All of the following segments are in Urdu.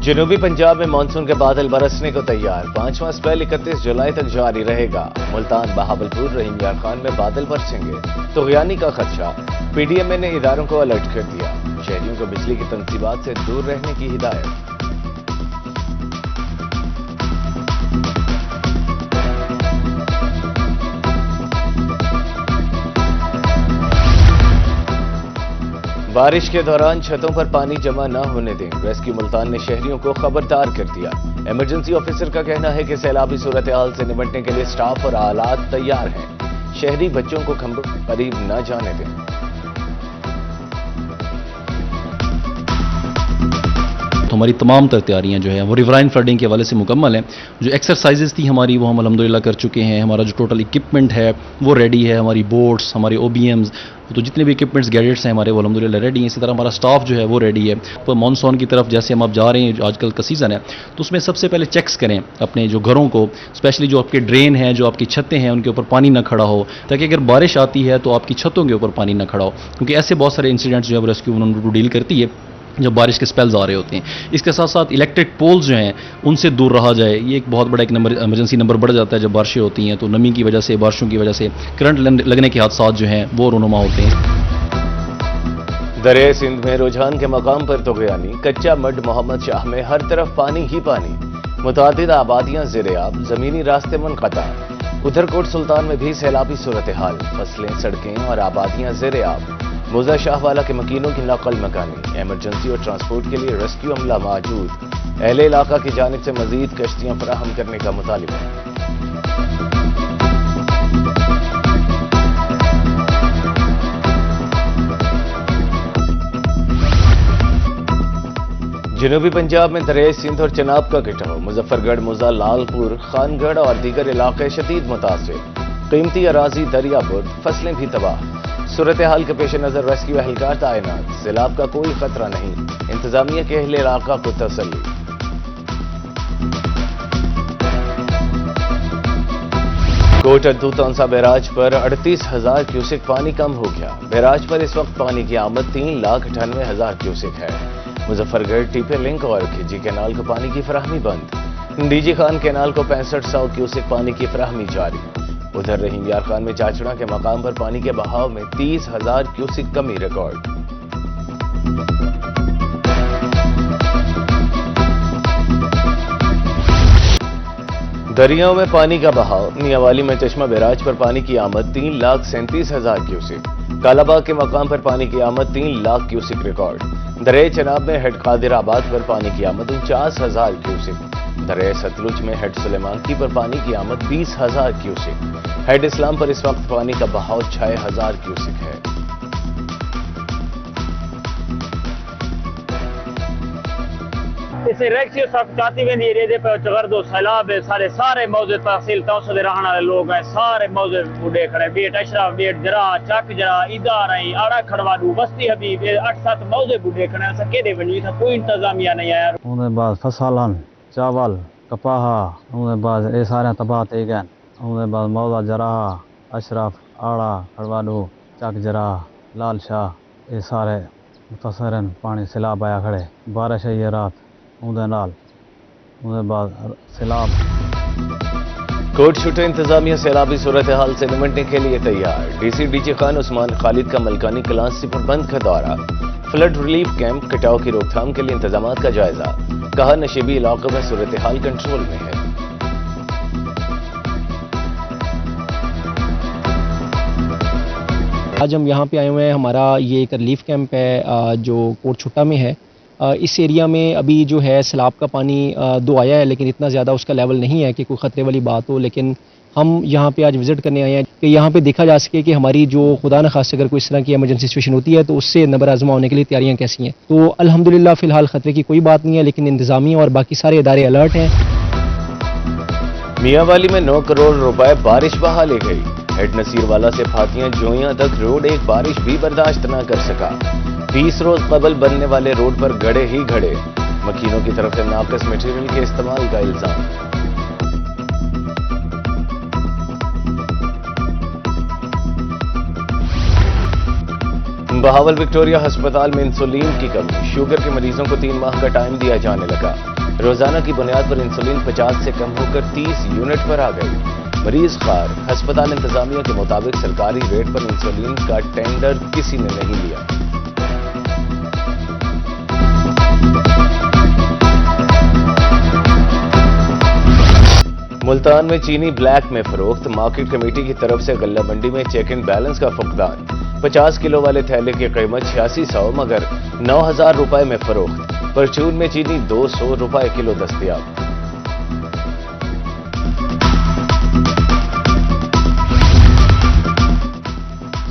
جنوبی پنجاب میں مانسون کے بادل برسنے کو تیار 5واں اسپیل 31 جولائی تک جاری رہے گا۔ ملتان، بہاولپور، رحیم یار خان میں بادل برسیں گے، طغیانی کا خدشہ۔ پی ڈی ایم اے نے اداروں کو الرٹ کر دیا، شہریوں کو بجلی کی تنصیبات سے دور رہنے کی ہدایت۔ بارش کے دوران چھتوں پر پانی جمع نہ ہونے دیں، ریسکیو ملتان نے شہریوں کو خبردار کر دیا۔ ایمرجنسی آفیسر کا کہنا ہے کہ سیلابی صورتحال سے نمٹنے کے لیے سٹاف اور آلات تیار ہیں، شہری بچوں کو کھمبوں کے قریب نہ جانے دیں۔ ہماری تمام تیاریاں جو ہیں وہ ریورائن فلڈنگ کے حوالے سے مکمل ہیں۔ جو ایکسرسائزز تھی ہماری وہ ہم الحمدللہ کر چکے ہیں۔ ہمارا جو ٹوٹل اکوپمنٹ ہے وہ ریڈی ہے، ہماری بوٹس، ہمارے او بی ایمز، تو جتنے بھی اکوپمنٹس گیجٹس ہیں ہمارے وہ الحمدللہ ریڈی ہیں۔ اسی طرح ہمارا سٹاف جو ہے وہ ریڈی ہے۔ تو مانسون کی طرف جیسے ہم اب جا رہے ہیں، آج کل کا سیزن ہے، تو اس میں سب سے پہلے چیکس کریں اپنے جو گھروں کو، اسپیشلی جو آپ کے ڈرین ہیں، جو آپ کی چھتیں ہیں، ان کے اوپر پانی نہ کھڑا ہو، تاکہ اگر بارش آتی ہے تو آپ کی چھتوں کے اوپر پانی نہ کھڑا ہو، کیونکہ ایسے بہت سارے انسیڈنٹس جو ہے ریسکیو انہوں ڈیل کرتی ہے جب بارش کے سپیلز آ رہے ہوتے ہیں۔ اس کے ساتھ ساتھ الیکٹرک پولز جو ہیں ان سے دور رہا جائے، یہ ایک بہت بڑا ایک ایمرجنسی نمبر بڑھ جاتا ہے جب بارشیں ہوتی ہیں، تو نمی کی وجہ سے، بارشوں کی وجہ سے کرنٹ لگنے کے حادثات جو ہیں وہ رونما ہوتے ہیں۔ دریائے سندھ میں رجحان کے مقام پر طغیانی، کچا مڈ محمد شاہ میں ہر طرف پانی ہی پانی، متعدد آبادیاں زیر آب، زمینی راستے منقطع۔ ادھر کوٹ سلطان میں بھی سیلابی صورتحال، فصلیں، سڑکیں اور آبادیاں زیر آب۔ موزہ شاہ والا کے مکینوں کی نقل مکانی، ایمرجنسی اور ٹرانسپورٹ کے لیے ریسکیو عملہ موجود، اہل علاقہ کی جانب سے مزید کشتیاں فراہم کرنے کا مطالبہ۔ جنوبی پنجاب میں دریائے سندھ اور چناب کا کٹاؤ، مظفر گڑھ، موزہ، لال پور، خان گڑھ اور دیگر علاقے شدید متاثر، قیمتی اراضی دریا برد، فصلیں بھی تباہ۔ صورتحال کے پیش نظر ریسکیو اہلکار تعینات، سیلاب کا کوئی خطرہ نہیں، انتظامیہ کے اہل علاقہ کو تسلی۔ کوٹ ادو تونسا بیراج پر 38,000 کیوسک پانی کم ہو گیا۔ بیراج پر اس وقت پانی کی آمد 3,98,000 کیوسک ہے۔ مظفر گڑھ، ٹیپے لنک اور کھجی کینال کو پانی کی فراہمی بند، ڈی جی خان کینال کو 6500 کیوسک پانی کی فراہمی جاری۔ ادھر رحیم یار خان میں چاچڑا کے مقام پر پانی کے بہاؤ میں 30,000 کیوسک کمی ریکارڈ۔ دریاؤں میں پانی کا بہاؤ، میاں والی میں چشمہ بیراج پر پانی کی آمد 3,37,000 کیوسک، کالا باغ کے مقام پر پانی کی آمد 3 لاکھ کیوسک ریکارڈ۔ دریائے چناب میں ہیڈ قادر آباد پر پانی کی آمد 49,000 کیوسک، دریائے ستلج میں ہیڈ سلیمان کی پر پانی کی آمد 20,000 کیوسک، ہیڈ اسلام پر اس وقت پانی کا بہاؤ 6,000 کیوسک ہے۔ اسے ریکسیو صاحب چاہتی ویندی ریدے پہ چغردو سیلاب ہے، سارے موضوع تحصیل توسط رہنے والے لوگ ہیں، سارے موضوع بوڑھے کھڑے، بیٹ اشراف، بیٹ جرا، چک جرا، ادار ہیں، آڑا کھڑوادو، بستی حبیب، 8-7 موضوع بوڑھے کھڑے ہیں، سکے دے ونجی تھا کوئی انتظامیہ نہیں آیا۔ انہیں بعد فصلان، چاول، کپاہا، انہیں بعد یہ سارے تباہ تے گئے، انہیں بعد موضوع جرا، اشراف، آڑا کھڑوادو، چک جرا، لال شاہ، یہ سارے متاثرن پانی سیلاب آیا کھڑے، بارش ہے یہ رات، انہیں بعد سیلاب۔ کوٹ چھٹے انتظامیہ سیلابی صورتحال سے نمٹنے کے لیے تیار، D C D G Khan Usman Khalid کا ملکانی کلاس سپر بند کا دورہ، فلڈ ریلیف کیمپ، کٹاؤ کی روک تھام کے لیے انتظامات کا جائزہ، کہا نشیبی علاقوں میں صورتحال کنٹرول میں ہے۔ آج ہم یہاں پہ آئے ہوئے ہیں، ہمارا یہ ایک ریلیف کیمپ ہے جو کوٹ چھٹا میں ہے۔ اس ایریا میں ابھی جو ہے سیلاب کا پانی دو آیا ہے، لیکن اتنا زیادہ اس کا لیول نہیں ہے کہ کوئی خطرے والی بات ہو، لیکن ہم یہاں پہ آج وزٹ کرنے آئے ہیں کہ یہاں پہ دیکھا جا سکے کہ ہماری جو خدا نخواستہ اگر کوئی اس طرح کی ایمرجنسی سچویشن ہوتی ہے تو اس سے نبر آزما ہونے کے لیے تیاریاں کیسی ہیں۔ تو الحمدللہ فی الحال خطرے کی کوئی بات نہیں ہے، لیکن انتظامیہ اور باقی سارے ادارے الرٹ ہیں۔ میاں والی میں 9 کروڑ روپے بارش بہا لے گئی، ہیڈ نصیر والا سے پھاتیاں جوئیاں تک روڈ ایک بارش بھی برداشت نہ کر سکا، 20 روز قبل بننے والے روڈ پر گڑھے ہی گڑھے، مکینوں کی طرف سے ناقص مٹیریل کے استعمال کا الزام۔ بہاول وکٹوریہ ہسپتال میں انسولین کی کمی، شوگر کے مریضوں کو 3 ماہ کا ٹائم دیا جانے لگا۔ روزانہ کی بنیاد پر انسولین 50 سے کم ہو کر 30 یونٹ پر آ گئی. مریض خوار. ہسپتال انتظامیہ کے مطابق سرکاری ریٹ پر انسولین کا ٹینڈر کسی نے نہیں لیا. ملتان میں چینی بلیک میں فروخت. مارکیٹ کمیٹی کی طرف سے غلہ منڈی میں چیک اینڈ بیلنس کا فقدان. 50 کلو والے تھیلے کی قیمت 8600 مگر 9000 روپے میں فروخت. پرچون میں چینی 200 روپے کلو دستیاب.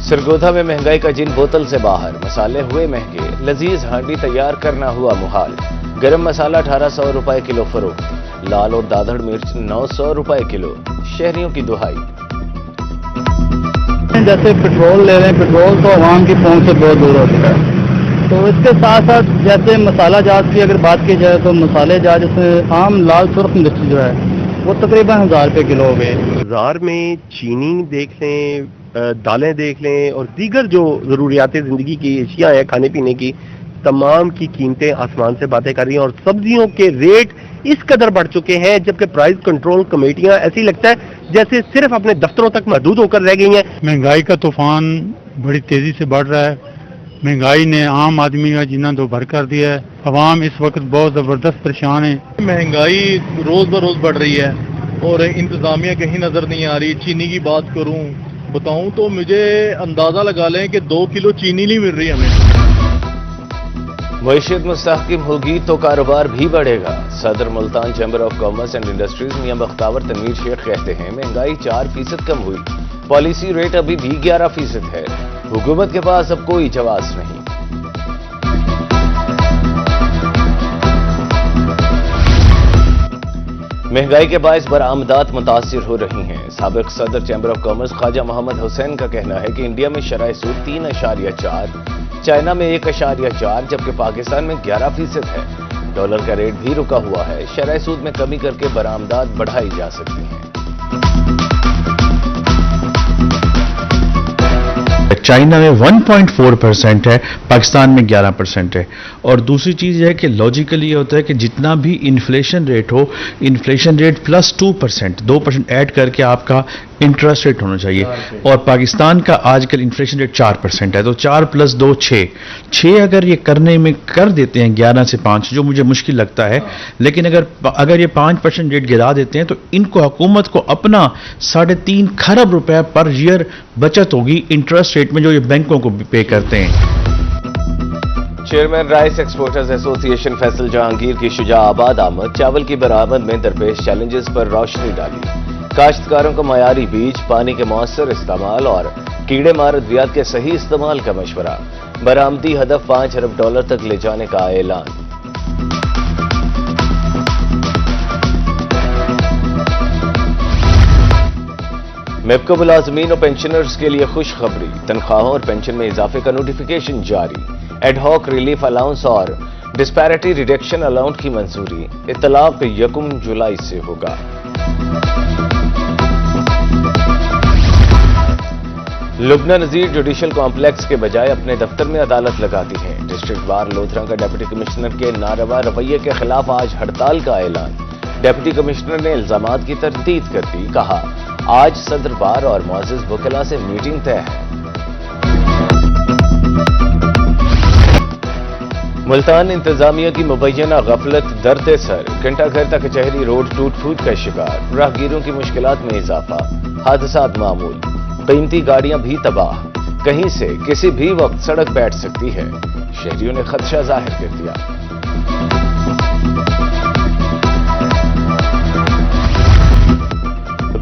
سرگودا میں مہنگائی کا جن بوتل سے باہر. مسالے ہوئے مہنگے. لذیذ ہانڈی تیار کرنا ہوا محال. گرم مسالہ 1800 روپے کلو فروخت. لال اور دادڑ مرچ 900 روپے کلو. شہریوں کی دہائی. جیسے پیٹرول لے رہے ہیں، پیٹرول تو عوام کی پہنچ سے بہت دور ہوتا ہے، تو اس کے ساتھ ساتھ جیسے مسالہ جات کی اگر بات کی جائے تو مسالے جات جیسے عام لال سرخ مرچ جو ہے وہ تقریباً 1000 روپے کلو ہو گئے. بازار میں چینی دیکھ لیں، دالیں دیکھ لیں اور دیگر جو ضروریات زندگی کی اشیاء ہیں کھانے پینے کی، تمام کی قیمتیں آسمان سے باتیں کر رہی ہیں اور سبزیوں کے ریٹ اس قدر بڑھ چکے ہیں جبکہ پرائز کنٹرول کمیٹیاں ایسی لگتا ہے جیسے صرف اپنے دفتروں تک محدود ہو کر رہ گئی ہیں. مہنگائی کا طوفان بڑی تیزی سے بڑھ رہا ہے. مہنگائی نے عام آدمی کا جینا دو بھر کر دیا ہے. عوام اس وقت بہت زبردست پریشان ہے. مہنگائی روز بروز بڑھ رہی ہے اور انتظامیہ کہیں نظر نہیں آ رہی. چینی کی بات کروں بتاؤں تو مجھے اندازہ لگا لیں کہ 2 کلو چینی نہیں مل رہی ہمیں. معیشت مستحکم ہوگی تو کاروبار بھی بڑھے گا. صدر Multan chamber of commerce and industries میاں بختاور تنویر شیخ کہتے ہیں مہنگائی 4% کم ہوئی. پالیسی ریٹ ابھی بھی 11% ہے. حکومت کے پاس اب کوئی جواز نہیں. مہنگائی کے باعث برآمدات متاثر ہو رہی ہیں. سابق صدر چیمبر آف کامرس خواجہ محمد حسین کا کہنا ہے کہ انڈیا میں شرح سود 3.4، چائنا میں 1.4 جبکہ پاکستان میں 11% ہے. ڈالر کا ریٹ بھی رکا ہوا ہے. شرح سود میں کمی کر کے برآمدات بڑھائی جا سکتی ہیں. چائنا میں 1.4% ہے، پاکستان میں 11% ہے. اور دوسری چیز یہ ہے کہ لاجیکلی یہ ہوتا ہے کہ جتنا بھی انفلیشن ریٹ ہو، انفلیشن ریٹ پلس 2% ایڈ کر کے آپ کا انٹرسٹ ریٹ ہونا چاہیے. اور پاکستان کا آج کل انفلیشن ریٹ 4% ہے، تو 4 + 2 6 اگر یہ کرنے میں کر دیتے ہیں 11 سے 5، جو مجھے مشکل لگتا ہے، لیکن اگر یہ 5% ریٹ گرا دیتے ہیں تو ان کو حکومت کو اپنا 3.5 کھرب روپے پر ایئر بچت ہوگی انٹرسٹ ریٹ میں جو یہ بینکوں کو پے کرتے ہیں. چیئرمین رائس ایکسپورٹرز ایسوسی ایشن فیصل جہانگیر کی شجاع آباد آمد چاول کی برآمد میں درپیش چیلنجز پر روشنی ڈالی. کاشتکاروں کو معیاری بیج، پانی کے مؤثر استعمال اور کیڑے مار ادویات کے صحیح استعمال کا مشورہ. برآمدی ہدف $5 ارب تک لے جانے کا اعلان. میپکو ملازمین اور پینشنرز کے لیے خوشخبری. تنخواہوں اور پینشن میں اضافے کا نوٹیفیکیشن جاری. ایڈ ہاک ریلیف الاؤنس اور ڈسپیرٹی ریڈکشن الاؤنٹ کی منظوری. اطلاق 1 جولائی سے ہوگا. لبنہ نذیر جوڈیشل کمپلیکس کے بجائے اپنے دفتر میں عدالت لگاتی ہیں. ڈسٹرکٹ بار لودھرا کا ڈپٹی کمشنر کے ناروا رویے کے خلاف آج ہڑتال کا اعلان. ڈپٹی کمشنر نے الزامات کی تردید کر دی. کہا آج صدر بار اور معزز وکلاء سے میٹنگ طے ہے. ملتان انتظامیہ کی مبینہ غفلت درد سر. گھنٹہ گھر تک کچہری روڈ ٹوٹ پھوٹ کا شکار. راہگیروں کی مشکلات میں اضافہ. حادثات معمول. قیمتی گاڑیاں بھی تباہ. کہیں سے کسی بھی وقت سڑک بیٹھ سکتی ہے. شہریوں نے خدشہ ظاہر کر دیا.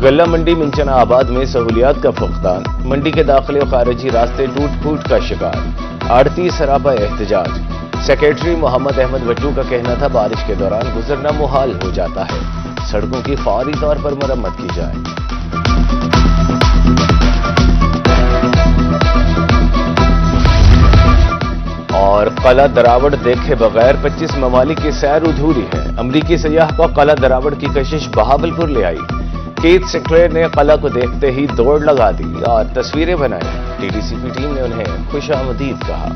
غلہ منڈی منچنا آباد میں سہولیات کا فقدان. منڈی کے داخلے و خارجی راستے ٹوٹ پھوٹ کا شکار. آڑتی سراپا احتجاج. سیکریٹری محمد احمد وٹو کا کہنا تھا بارش کے دوران گزرنا محال ہو جاتا ہے. سڑکوں کی فوری طور پر مرمت کی جائے. اور قلعہ دراوڑ دیکھے بغیر 25 ممالک کی سیر ادھوری ہے. امریکی سیاح کو قلعہ دراوڑ کی کشش بہاولپور لے آئی. کیت سکلیر نے قلعہ کو دیکھتے ہی دوڑ لگا دی اور تصویریں بنائی. ٹی ڈی سی پی ٹیم نے انہیں خوش آمدید کہا.